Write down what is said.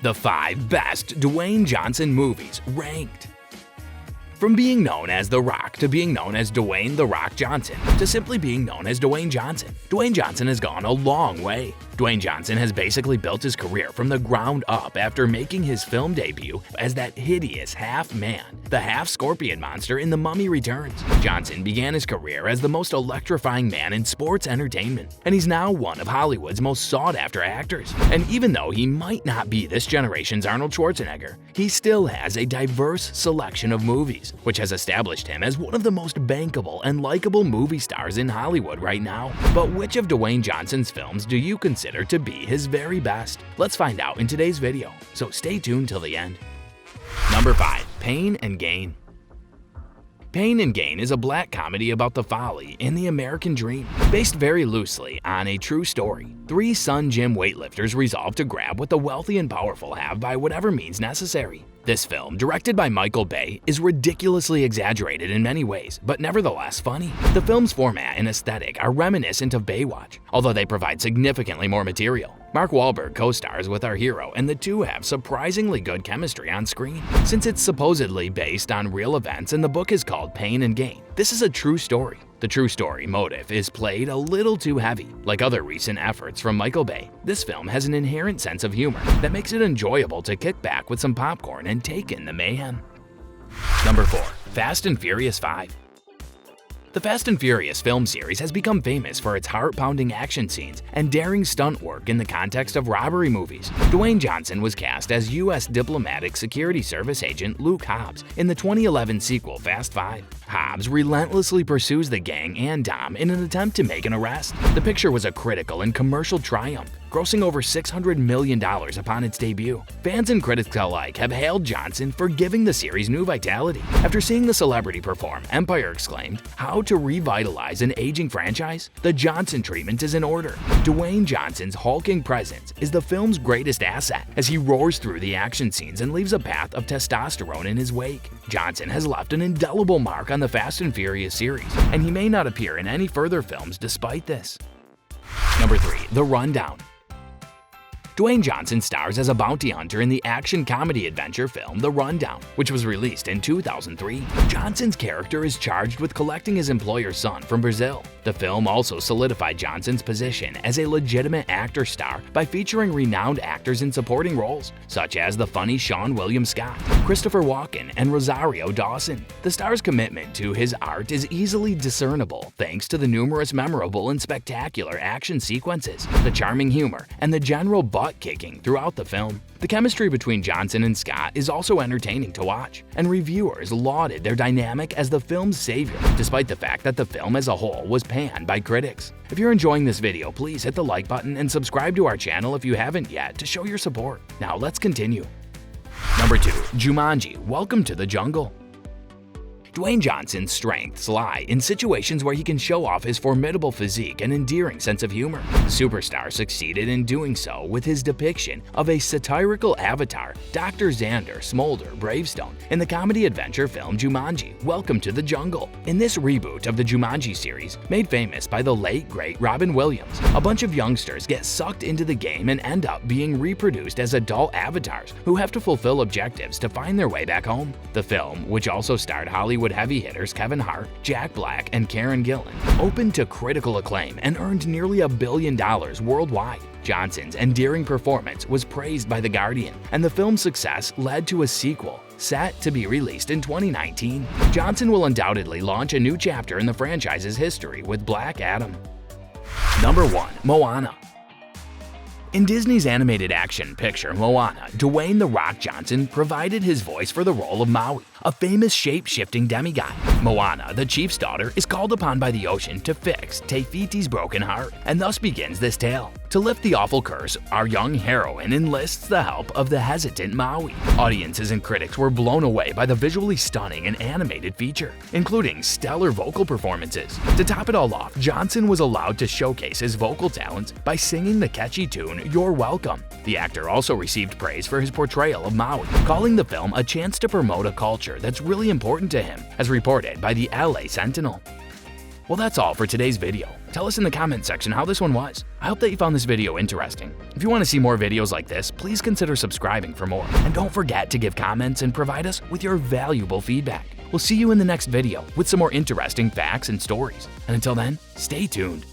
The 5 best Dwayne Johnson movies ranked. From being known as The Rock to being known as Dwayne "The Rock" Johnson to simply being known as Dwayne Johnson, Dwayne Johnson has gone a long way. Dwayne Johnson has basically built his career from the ground up after making his film debut as that hideous half-man, the half-scorpion monster in The Mummy Returns. Johnson began his career as the most electrifying man in sports entertainment, and he's now one of Hollywood's most sought-after actors. And even though he might not be this generation's Arnold Schwarzenegger, he still has a diverse selection of movies, which has established him as one of the most bankable and likable movie stars in Hollywood right now. But which of Dwayne Johnson's films do you consider to be his very best? Let's find out in today's video, so stay tuned till the end. Number 5. Pain and Gain. Pain and Gain is a black comedy about the folly in the American dream. Based very loosely on a true story, 3 Sun Gym weightlifters resolve to grab what the wealthy and powerful have by whatever means necessary. This film, directed by Michael Bay, is ridiculously exaggerated in many ways, but nevertheless funny. The film's format and aesthetic are reminiscent of Baywatch, although they provide significantly more material. Mark Wahlberg co-stars with our hero, and the two have surprisingly good chemistry on screen. Since it's supposedly based on real events and the book is called Pain and Gain, this is a true story. The true story motive is played a little too heavy. Like other recent efforts from Michael Bay, this film has an inherent sense of humor that makes it enjoyable to kick back with some popcorn and take in the mayhem. Number 4. Fast and Furious 5. The Fast and Furious film series has become famous for its heart-pounding action scenes and daring stunt work in the context of robbery movies. Dwayne Johnson was cast as U.S. Diplomatic Security Service agent Luke Hobbs in the 2011 sequel Fast 5. Hobbs relentlessly pursues the gang and Dom in an attempt to make an arrest. The picture was a critical and commercial triumph, grossing over $600 million upon its debut. Fans and critics alike have hailed Johnson for giving the series new vitality. After seeing the celebrity perform, Empire exclaimed, "How to revitalize an aging franchise? The Johnson treatment is in order." Dwayne Johnson's hulking presence is the film's greatest asset as he roars through the action scenes and leaves a path of testosterone in his wake. Johnson has left an indelible mark on the Fast and Furious series, and he may not appear in any further films despite this. Number 3. The Rundown. Dwayne Johnson stars as a bounty hunter in the action-comedy adventure film The Rundown, which was released in 2003. Johnson's character is charged with collecting his employer's son from Brazil. The film also solidified Johnson's position as a legitimate actor star by featuring renowned actors in supporting roles, such as the funny Sean William Scott, Christopher Walken, and Rosario Dawson. The star's commitment to his art is easily discernible thanks to the numerous memorable and spectacular action sequences, the charming humor, and the general butt-kicking throughout the film. The chemistry between Johnson and Scott is also entertaining to watch, and reviewers lauded their dynamic as the film's savior, despite the fact that the film as a whole was panned by critics. If you're enjoying this video, please hit the like button and subscribe to our channel if you haven't yet to show your support. Now let's continue. Number 2. Jumanji: Welcome to the Jungle. Dwayne Johnson's strengths lie in situations where he can show off his formidable physique and endearing sense of humor. The superstar succeeded in doing so with his depiction of a satirical avatar, Dr. Xander Smolder Bravestone, in the comedy-adventure film Jumanji: Welcome to the Jungle. In this reboot of the Jumanji series, made famous by the late, great Robin Williams, a bunch of youngsters get sucked into the game and end up being reproduced as adult avatars who have to fulfill objectives to find their way back home. The film, which also starred Hollywood heavy hitters Kevin Hart, Jack Black, and Karen Gillan, opened to critical acclaim and earned nearly $1 billion worldwide. Johnson's endearing performance was praised by The Guardian, and the film's success led to a sequel set to be released in 2019. Johnson will undoubtedly launch a new chapter in the franchise's history with Black Adam. Number 1. Moana. In Disney's animated action picture Moana, Dwayne "The Rock" Johnson provided his voice for the role of Maui, a famous shape-shifting demigod. Moana, the chief's daughter, is called upon by the ocean to fix Te Fiti's broken heart, and thus begins this tale. To lift the awful curse, our young heroine enlists the help of the hesitant Maui. Audiences and critics were blown away by the visually stunning and animated feature, including stellar vocal performances. To top it all off, Johnson was allowed to showcase his vocal talents by singing the catchy tune "You're Welcome." The actor also received praise for his portrayal of Maui, calling the film a chance to promote a culture that's really important to him, as reported by the LA Sentinel. Well, that's all for today's video. Tell us in the comment section how this one was. I hope that you found this video interesting. If you want to see more videos like this, please consider subscribing for more. And don't forget to give comments and provide us with your valuable feedback. We'll see you in the next video with some more interesting facts and stories. And until then, stay tuned.